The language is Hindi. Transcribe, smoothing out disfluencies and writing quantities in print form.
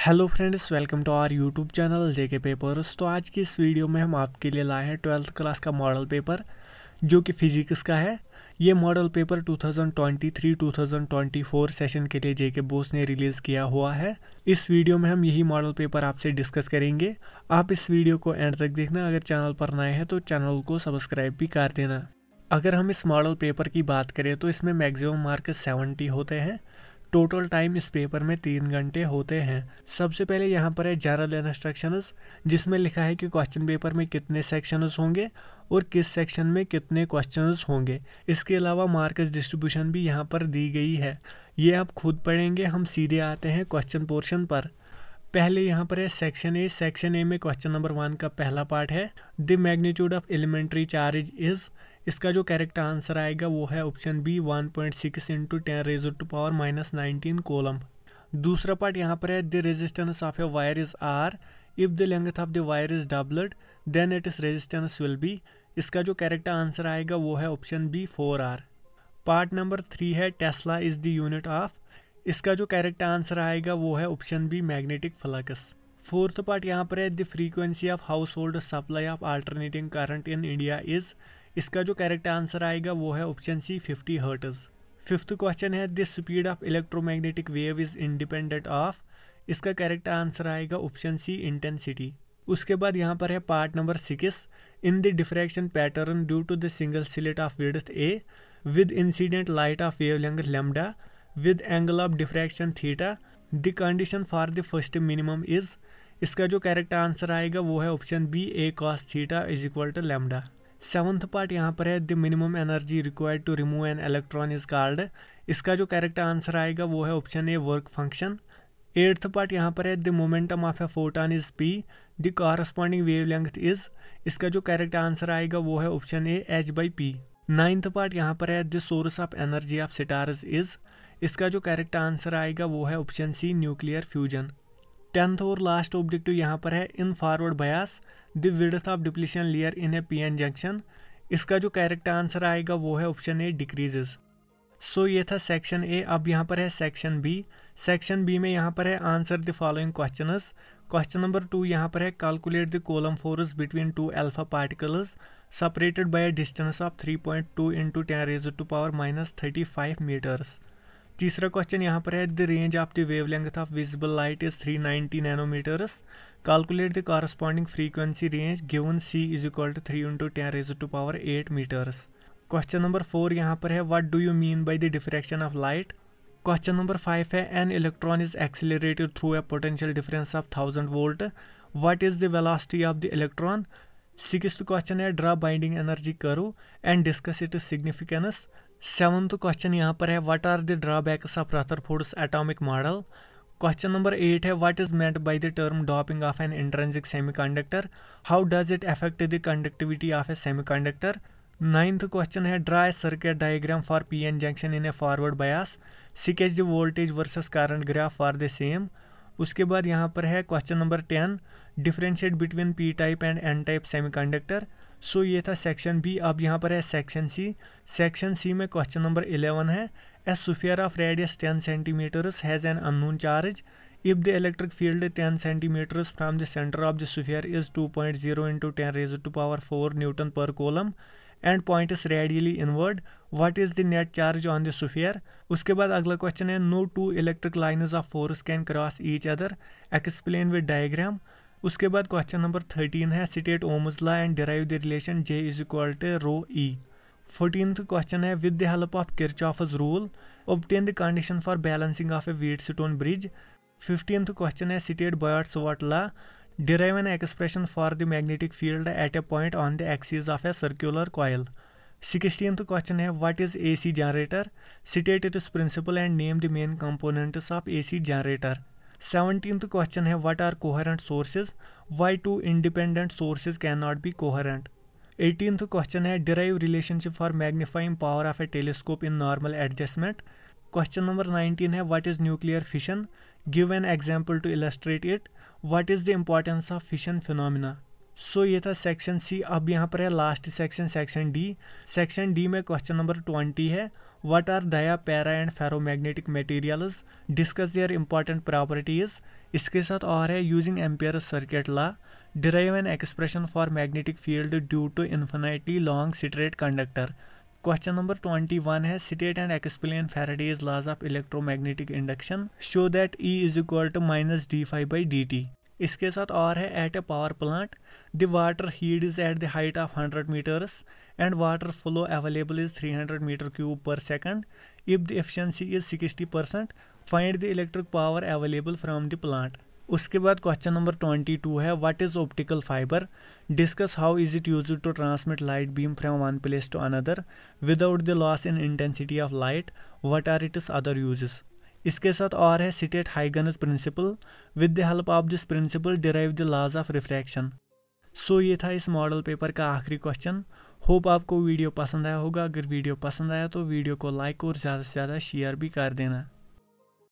Hello friends, welcome to our YouTube channel JK papers. तो आज की इस वीडियो में हम आपके लिए लाए हैं 12th क्लास का मॉडल पेपर जो कि फिजिक्स का है। ये मॉडल पेपर 2023-2024 सेशन के लिए जेके बोस ने रिलीज़ किया हुआ है। इस वीडियो में हम यही मॉडल पेपर आपसे डिस्कस करेंगे। आप इस वीडियो को एंड तक देखना। अगर चैनल पर नए हैं तो चैनल को सब्सक्राइब भी कर देना। अगर हम इस मॉडल पेपर की बात करें तो इसमें मैक्सिमम मार्क्स 70 होते हैं। टोटल टाइम इस पेपर में 3 घंटे होते हैं। सबसे पहले यहाँ पर है जनरल इंस्ट्रक्शंस, जिसमें लिखा है कि क्वेश्चन पेपर में कितने सेक्शंस होंगे और किस सेक्शन में कितने क्वेश्चंस होंगे। इसके अलावा मार्क्स डिस्ट्रीब्यूशन भी यहाँ पर दी गई है, ये आप खुद पढ़ेंगे। हम सीधे आते हैं क्वेश्चन पोर्शन पर। पहले यहाँ पर है सेक्शन ए। सेक्शन ए में क्वेश्चन नंबर 1 का पहला पार्ट है the magnitude of elementary charge is. इसका जो करेक्ट आंसर आएगा वो है ऑप्शन बी 1.6 × 10⁻⁻19 कोलम। दूसरा पार्ट यहाँ पर है the resistance of a wire is R if the length of the wire is doubled then it is resistance will be. इसका जो करेक्ट आंसर आएगा वो है option B 4R। Part number 3 है Tesla is the unit of. इसका जो करेक्ट आंसर आएगा वो है option B magnetic flux. Fourth part यहाँ पर है the frequency of household supply of alternating current in India is. इसका जो करेक्ट आंसर आएगा वो है option C 50 hertz. Fifth question है the speed of electromagnetic wave is independent of. इसका करेक्ट आंसर आएगा ऑप्शन सी इंटेंसिटी। उसके बाद यहाँ पर है part number 6 in the diffraction pattern due to the single slit of width a with incident light of wavelength lambda with angle of diffraction theta the condition for the first minimum is. इसका जो करेक्ट आंसर आएगा वो है option B a cos theta is equal to lambda. Seventh part यहाँ पर है the minimum energy required to remove an electron is called. इसका जो करेक्ट आंसर आएगा वो है option A work function. Eighth part यहाँ पर है the momentum of A photon is p the corresponding wavelength is. इसका जो करेक्ट आंसर आएगा वो है option A h/p। Ninth part यहाँ पर है the source of energy of stars is. इसका जो करेक्ट आंसर आएगा वो है ऑप्शन सी न्यूक्लियर फ्यूजन। 10th और लास्ट ऑब्जेक्टिव यहाँ पर है in forward bias the width of depletion layer in A PN junction. इसका जो करेक्ट आंसर आएगा वो है ऑप्शन ए डिक्रीजेस। सो ये था सेक्शन ए। अब यहाँ पर है सेक्शन बी। सेक्शन बी में यहाँ पर है answer the following questions. Question number 2 यहाँ पर है calculate the coulomb force between 2 alpha particles separated by a distance of 3.2 × 10⁻⁻35 metres. तीसरा क्वेश्चन यहाँ पर है the range of the wavelength of visible light is 390 nanometres. Calculate the corresponding frequency range given c is equal to 3 × 10⁸ metres. Question number 4 यहाँ पर है what do you mean by the diffraction of light. Question number 5 है an electron is accelerated through a potential difference of 1000 volt. What is the velocity of the electron. Sixth question है draw binding energy curve and discuss it significance. Seventh question यहाँ पर है what are the drawbacks of Rutherford's atomic model. Question number 8 है what is meant by the term doping of an intrinsic semiconductor. How does it affect the conductivity of a semiconductor. Ninth question है draw a circuit diagram for PN junction in a forward bias. Sketch the voltage versus current graph for the same. उसके बाद यहाँ पर है question number 10 differentiate between P type and N type semiconductor. So ये था सेक्शन बी। अब यहाँ पर है सेक्शन सी। सेक्शन सी में क्वेश्चन नंबर 11 है a sphere of radius 10 centimetres has an unknown charge if the electric field 10 centimetres from the centre of the sphere is 2.0 × 10⁴ newton per coulomb and point is radially inward what is the net charge on the sphere. उसके बाद अगला क्वेश्चन है no two electric lines of force can cross each other explain with diagram. उसके बाद क्वेश्चन नंबर 13 है state Ohm's law and derive the relation J is equal to ρe। 14th question है with the help of Kirchhoff's rule obtain the condition for balancing of a Wheatstone bridge. 15th question है state Biot Savart law derive an expression for the magnetic field at a point on the axis of a circular coil. 16th question है what is AC generator state its principle and name the main components of AC generator. 17th question है what are coherent sources why two independent sources can not be coherent. 18th question है derive relationship for magnifying power of a telescope in normal adjustment. Question number 19 है what is nuclear fission give an example to illustrate it. What is the importance of fission phenomena. So ये था सेक्शन सी। अब यहाँ पर है last section, section D. Section D में क्वेश्चन नंबर 20 है what are dia, para and ferromagnetic materials, discuss their important properties. इसके साथ और है using Ampere's circuit law, derive an expression for magnetic field due to infinitely long straight conductor. Question number 21 है state and explain Faraday's laws of electromagnetic induction, show that E is equal to minus d∅/dt। इसके साथ और है at a power plant the water heat is at the height of 100 metres and water flow available is 300 metre cube per second. If the efficiency is 60%, find the electric power available from the plant. उसके बाद क्वेश्चन नंबर 22 है what is optical fibre, discuss how is it used to transmit light beam from one place to another without the loss in intensity of light, what are its other uses. इसके साथ और है state Huygens principle, with the help of this principle derive the laws of refraction. So ये था इस मॉडल पेपर का आखिरी क्वेश्चन। होप आपको वीडियो पसंद आया होगा। अगर वीडियो पसंद आया तो वीडियो को लाइक और ज़्यादा से ज़्यादा शेयर भी कर देना।